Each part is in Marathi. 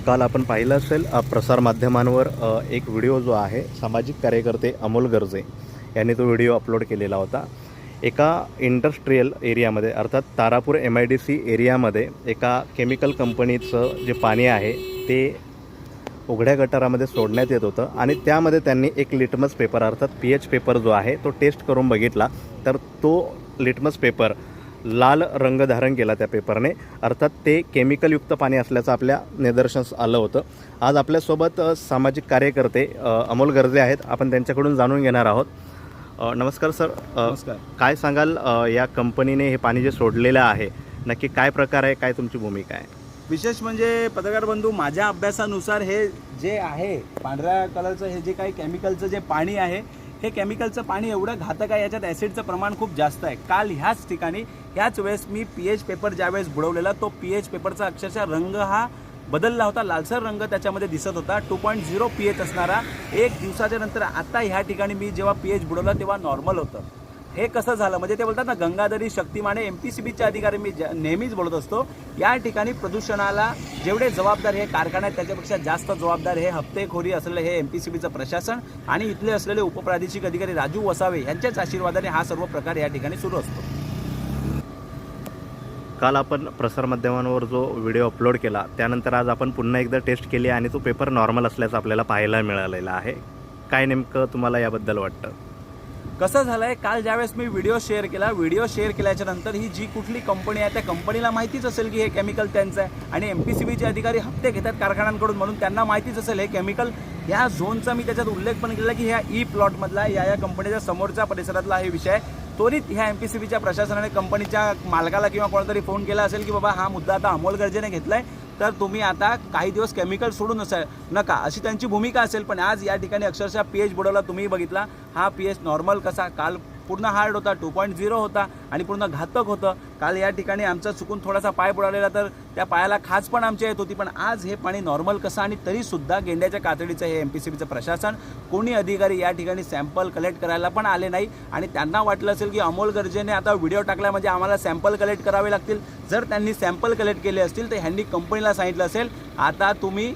काल आपण पाहिलं असेल प्रसारमाध्यमांवर एक व्हिडिओ जो आहे सामाजिक कार्यकर्ते अमोल गर्जे यांनी तो व्हिडिओ अपलोड केलेला होता। एका इंडस्ट्रियल एरियामध्ये अर्थात तारापूर MIDC एरियामध्ये एका केमिकल कंपनीचं जे पाणी आहे ते उघड्या गटारामध्ये सोडण्यात येत होतं आणि त्यामध्ये त्यांनी एक लिटमस पेपर अर्थात PH पेपर जो आहे तो टेस्ट करून बघितला, तर तो लिटमस पेपर लाल रंग धारण केला त्या पेपरने, अर्थात ते केमिकलयुक्त पाणी असल्याचं आपल्या निदर्शनास आलं होतं। आज आपल्यासोबत सामाजिक कार्यकर्ते अमोल गर्जे आहेत, आपण त्यांच्याकडून जाणून घेणार आहोत। नमस्कार सर। नमस्कार। काय सांगाल या कंपनीने हे पाणी जे सोडलेलं आहे नक्की काय प्रकार आहे, काय तुमची भूमिका आहे? विशेष म्हणजे पत्रकार बंधू, माझ्या अभ्यासानुसार हे जे आहे पांढऱ्या कलरचं हे जे काही केमिकलचं जे पाणी आहे, हे केमिकलचं पाणी एवढं घातक आहे, याच्यात ॲसिडचं प्रमाण खूप जास्त आहे। काल ह्याच ठिकाणी ह्याच वेळेस मी PH पेपर ज्यावेळेस बुडवलेला, तो PH पेपरचा अक्षरशः रंग हा बदलला होता, लालसर रंग त्याच्यामध्ये दिसत होता। 2.0 PH असणारा एक दिवसाच्या नंतर आता ह्या ठिकाणी मी जेव्हा PH बुडवला तेव्हा नॉर्मल होतं। हे कसं झालं म्हणजे ते बोलतात ना, गंगाधरी शक्तिमाने MPCBचे अधिकारी मी नेहमीच बोलत असतो, या ठिकाणी प्रदूषणाला जेवढे जबाबदार हे कारखाने आहेत त्याच्यापेक्षा जास्त जबाबदार हे हप्तेखोरी असलेलं हे MPCBचं प्रशासन आणि इथले असलेले उपप्रादेशिक अधिकारी राजू वसावे यांच्याच आशीर्वादाने हा सर्व प्रकार या ठिकाणी सुरू असतो। काल आपण प्रसारमाध्यमांवर जो व्हिडिओ अपलोड केला त्यानंतर आज आपण पुन्हा एकदा टेस्ट केली आणि तो पेपर नॉर्मल असल्याचं आपल्याला पाहायला मिळालेलं आहे। काय नेमकं तुम्हाला याबद्दल वाटतं? कसं झालं आहे, काल ज्यावेळेस मी व्हिडिओ शेअर केल्याच्या नंतर ही जी कुठली कंपनी आहे त्या कंपनीला माहितीच असेल की हे केमिकल त्यांचं आहे आणि MPCBचे अधिकारी हप्ते घेतात कारखान्यांकडून, म्हणून त्यांना माहितीच असेल हे केमिकल ह्या झोनचा मी त्याच्यात उल्लेख पण केला की ह्या प्लॉटमधला या कंपनीच्या समोरच्या परिसरातला हे विषय आहे। त्वरित ह्या MPCBच्या प्रशासनाने कंपनीच्या मालकाला किंवा कोणातरी फोन केला असेल की बाबा हा मुद्दा आता अमोल गर्जेने घेतलाय, तर तुम्ही आता काही दिवस केमिकल सोडू नका, अशी त्यांची भूमिका असेल। पण आज या ठिकाणी अक्षरशः PH बुडवला, तुम्ही बघितला हा PH नॉर्मल कसा, काल पूर्ण हार्ड होता, 2.0 होता आणि पूर्ण घातक होतं। काल या ठिकाणी आमचा चुकून थोडासा पाय बुडालेला, तर त्या पायाला खाज पण आमची येत होती, पण आज हे पाणी नॉर्मल कसं आणि तरीसुद्धा गेंड्याच्या कातडीचं हे MPCBचं प्रशासन, कोणी अधिकारी या ठिकाणी सॅम्पल कलेक्ट करायला पण आले नाही आणि त्यांना वाटलं असेल की अमोल गर्जेने आता व्हिडिओ टाकला म्हणजे आम्हाला सॅम्पल कलेक्ट करावे लागतील। जर त्यांनी सॅम्पल कलेक्ट केले असतील तर ह्यांनी कंपनीला सांगितलं असेल आता तुम्ही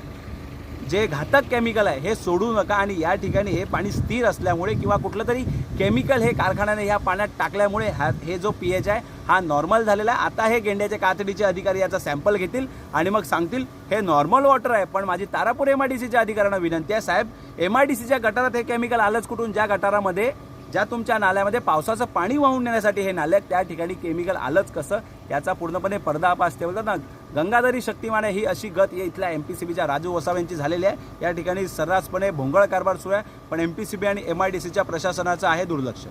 जे घातक केमिकल आहे हे सोडू नका आणि या ठिकाणी हे पाणी स्थिर असल्यामुळे किंवा कुठलं तरी केमिकल हे कारखान्याने ह्या पाण्यात टाकल्यामुळे हे जो PH आहे हा नॉर्मल झालेला आहे। आता हे गेंड्याच्या कातडीचे अधिकारी याचा सॅम्पल घेतील आणि मग सांगतील हे नॉर्मल वॉटर आहे। पण माझी तारापूर MIDCच्या अधिकाऱ्यांना विनंती आहे, साहेब MIDCच्या गटारात हे केमिकल आलंच कुठून? ज्या गटारामध्ये, ज्या तुमच्या नाल्यामध्ये पावसाचं पाणी वाहून नेण्यासाठी हे नाले, त्या ठिकाणी केमिकल आलंच कसं, याचा पूर्णपणे पर्दाफाश ते बोलतात ना, गंगाधरी शक्तिमाने ही अशी गत इथल्या MPCBच्या राजू वसावे यांची झालेली आहे। या ठिकाणी सर्रासपणे भोंगळ कारभार सुरू आहे, पण MPCB आणि MIDCच्या प्रशासनाचं आहे दुर्लक्ष।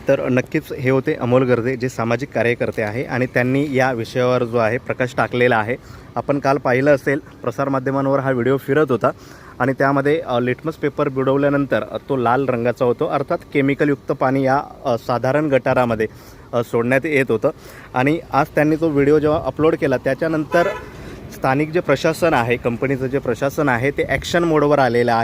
तर नक्कीच हे होते अमोल गर्जे, जे सामाजिक कार्यकर्ते आहे आणि त्यांनी या विषयावर जो आहे प्रकाश टाकलेला आहे। आपण काल पाहिलं असेल प्रसारमाध्यमांवर हा व्हिडिओ फिरत होता आणि त्यामध्ये लिटमस पेपर बुडवल्यानंतर तो लाल रंगाचा होतो, अर्थात केमिकलयुक्त पाणी या साधारण गटारामध्ये सोडण्यात येत होतं। आणि आज त्यांनी तो व्हिडिओ जेव्हा अपलोड केला त्याच्यानंतर स्थानिक जे प्रशासन आहे, कंपनीचं जे प्रशासन आहे ते ॲक्शन मोडवर आलेलं आहे।